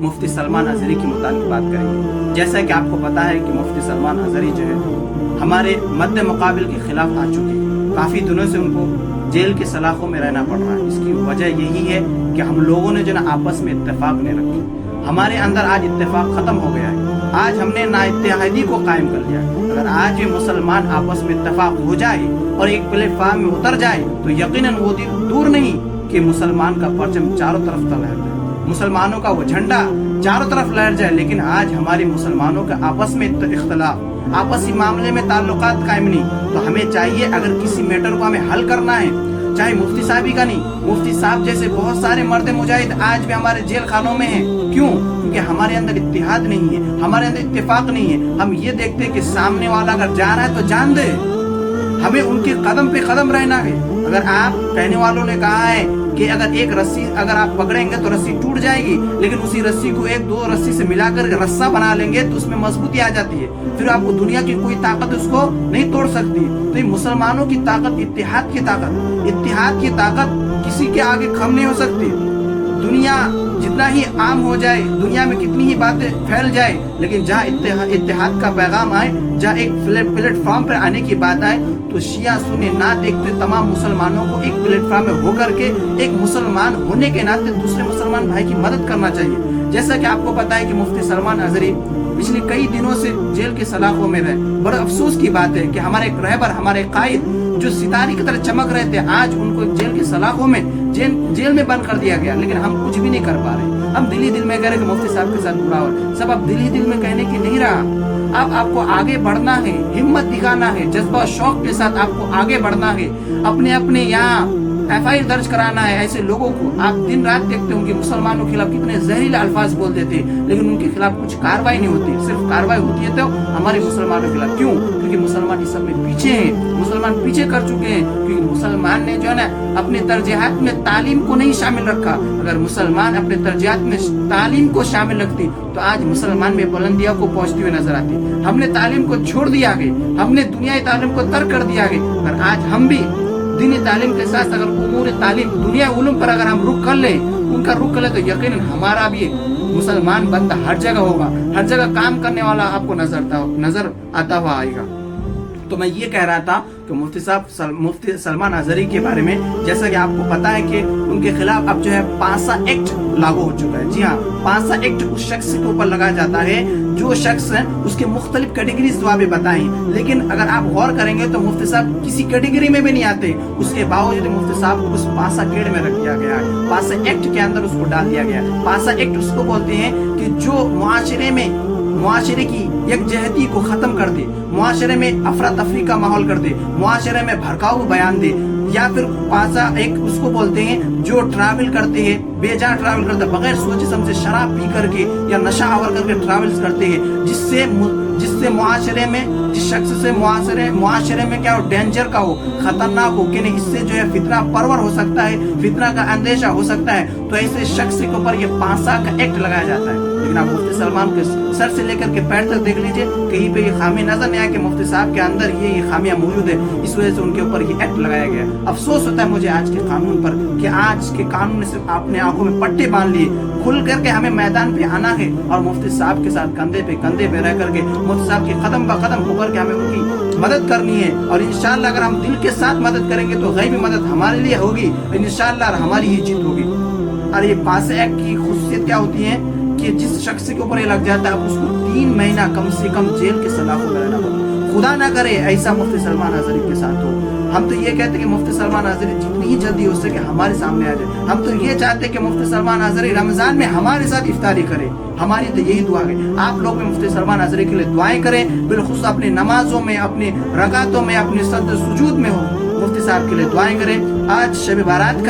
मुफ्ती सलमान अजहरी के मुताबिक बात करेंगे। जैसा कि आपको पता है कि मुफ्ती सलमान अजहरी जो है हमारे मद्दे मुकाबिल के खिलाफ आ चुके हैं। काफ़ी दिनों से उनको जेल के सलाखों में रहना पड़ रहा है। इसकी वजह यही है कि हम लोगों ने जो ना आपस में इत्तेफाक नहीं रखी। हमारे अंदर आज इत्तेफाक खत्म हो गया है। आज हमने नाइत्तेहादी को कायम कर लिया। अगर आज भी मुसलमान आपस में इत्तेफाक हो जाए और एक प्लेटफार्म में उतर जाए तो यकीनन वो दिन दूर नहीं कि मुसलमान का परचम चारों तरफ लहर जाए, मुसलमानों का वो झंडा चारों तरफ लहर जाए। लेकिन आज हमारे मुसलमानों का आपस में इख्तलाफ, आपसी मामले में ताल्लुकात कायम नहीं। तो हमें चाहिए अगर किसी मैटर को हमें हल करना है, चाहे मुफ्ती साहब ही का नहीं, मुफ्ती साहब जैसे बहुत सारे मर्द मुजाहिद आज भी हमारे जेल खानों में हैं। क्यों? क्योंकि हमारे अंदर इत्तेहाद नहीं है, हमारे अंदर इत्तेफाक नहीं है। हम ये देखते हैं कि सामने वाला अगर जा रहा है तो जान दे, हमें उनके कदम पे कदम रहना है। अगर आप कहने वालों ने कहा है कि अगर एक रस्सी अगर आप पकड़ेंगे तो रस्सी टूट जाएगी, लेकिन उसी रस्सी को एक दो रस्सी से मिलाकर रस्सा बना लेंगे तो उसमें मजबूती आ जाती है। फिर आपको दुनिया की कोई ताकत उसको नहीं तोड़ सकती। तो ये मुसलमानों की ताकत इत्तेहाद की ताकत, इत्तेहाद की ताकत किसी के आगे कम नहीं हो सकती। दुनिया जितना ही आम हो जाए, दुनिया में कितनी ही बातें फैल जाए, लेकिन जहाँ इत्तेहाद का पैगाम आए, जहाँ एक प्लेटफॉर्म पर आने की बात आए तो शिया सुन्नी ना देखते तमाम मुसलमानों को एक प्लेटफॉर्म में होकर के एक मुसलमान होने के नाते दूसरे मुसलमान भाई की मदद करना चाहिए। जैसा कि आपको पता है कि मुफ्ती सलमान अजहरी पिछले कई दिनों से जेल के सलाखों में रहे। बड़ा अफसोस की बात है कि हमारे एक रहबर, हमारे कायद जो सितारे की तरह चमक रहे थे, आज उनको जेल के सलाखों में जेल में बंद कर दिया गया। लेकिन हम कुछ भी नहीं कर पा रहे। हम दिल ही दिल में कह रहे कि मुफ्ती साहब के साथ बुरा हो, सब अब दिल ही दिल में कहने की नहीं रहा। अब आपको आगे बढ़ना है, हिम्मत दिखाना है, जज्बा शौक के साथ आपको आगे बढ़ना है। अपने यहाँ FIR दर्ज कराना है। ऐसे लोगों को आप दिन रात देखते होंगे मुसलमानों के खिलाफ कितने जहरीले अल्फाज बोलते थे, लेकिन उनके खिलाफ कुछ कार्रवाई नहीं होती। सिर्फ कार्रवाई होती है तो हमारे मुसलमानों के खिलाफ। क्यों? क्योंकि मुसलमान इस सब में पीछे हैं, मुसलमान पीछे कर चुके हैं। क्योंकि मुसलमान ने जो है ना अपने तरजीहात में तालीम को नहीं शामिल रखा। अगर मुसलमान अपने तरजीहात में तालीम को शामिल रखती तो आज मुसलमान में बुलंदियों को पहुंचती हुई नजर आती। हमने तालीम को छोड़ दिया है, हमने दुनियाई तालीम को तर्क कर दिया है। अगर आज हम भी दीनी तालीम के साथ अगर उमूर तालीम दुनिया उलूम पर अगर हम रुख कर ले, उनका रुख कर ले, तो यकीनन हमारा भी मुसलमान बंदा हर जगह होगा, हर जगह काम करने वाला आपको नजर आता हुआ आएगा। तो मैं ये कह रहा था कि मुफ्ती सलमान अजहरी के बारे में, जैसा कि आपको पता है कि उनके खिलाफ अब जो है पासा एक्ट लागू हो चुका है। जी हाँ, पासा एक्ट उस शख्स के ऊपर लगाया जाता है जो शख्स है उसके मुख्तलिफ कैटेगरीज जो आपने बताई। लेकिन अगर आप गौर करेंगे तो मुफ्ती साहब किसी कैटेगरी में भी नहीं आते। उसके बावजूद मुफ्ती साहब को उस पासा केड़ में रख दिया गया है, पासा एक्ट के अंदर उसको डाल दिया गया है। पासा एक्ट उसको बोलते हैं कि जो मुआशरे की यकजहती को खत्म कर दे, मुआशरे में अफरा तफरी का माहौल कर दे, मुआशरे में भड़काऊ बयान दे। या फिर पासा एक उसको बोलते हैं जो ट्रैवल करते हैं, बेजान ट्रैवल करते हैं, बगैर सोचे समझे शराब पी करके या नशा आवर करके ट्रैवल्स करते हैं, जिससे मुआशरे में जिस शख्स से मुआशरे में क्या हो, डेंजर का हो, खतरनाक हो कि नहीं, इससे जो है फितना परवर हो सकता है, फितना का अंदेशा हो सकता है। तो ऐसे शख्स के ऊपर ये पासा का एक्ट लगाया जाता है। लेकिन आप मुफ्ती सलमान के सर से लेकर के पैर तक देख लीजिए, कहीं पे ये खामी नजर नहीं आया कि मुफ्ती साहब के अंदर ये खामियां मौजूद है। इस वजह से उनके ऊपर ये एक्ट लगाया गया। अफसोस होता है मुझे आज के कानून पर कि आज के कानून ने सिर्फ अपने आंखों में पट्टे बांध लिए। खुल करके हमें मैदान पे आना है और मुफ्ती साहब के साथ कंधे पे रह करके मुफ्ती साहब के कदम ब कदम होकर के हमें उनकी मदद करनी है। और इंशाअल्लाह अगर हम दिल के साथ मदद करेंगे तो गैबी मदद हमारे लिए होगी, इंशाअल्लाह हमारी ही जीत होगी। और ये पासा एक्ट की खुशियत क्या होती है कि जिस शख्स के ऊपर ये लग जाता है उसको 3 महीना कम से कम जेल के सलाखों में रहना पड़ता। खुदा ना करे ऐसा मुफ्ती सलमान अजहरी के साथ हो। हम तो ये कहते हैं कि मुफ्ती सलमान अजहरी जितनी ही जल्दी हो सके हमारे सामने आ जाए। हम तो ये चाहते हैं कि मुफ्ती सलमान अजहरी रमजान में हमारे साथ इफ्तारी करे। हमारी तो यही दुआ है। आप लोग भी मुफ्ती सलमान अजहरी के लिए दुआएं करें, बिलखुसूस अपनी नमाजों में, अपनी रकातों में, अपने सज्द सुजूद में हो मुफ्ती साहब के लिए दुआएं करें। आज शब बारात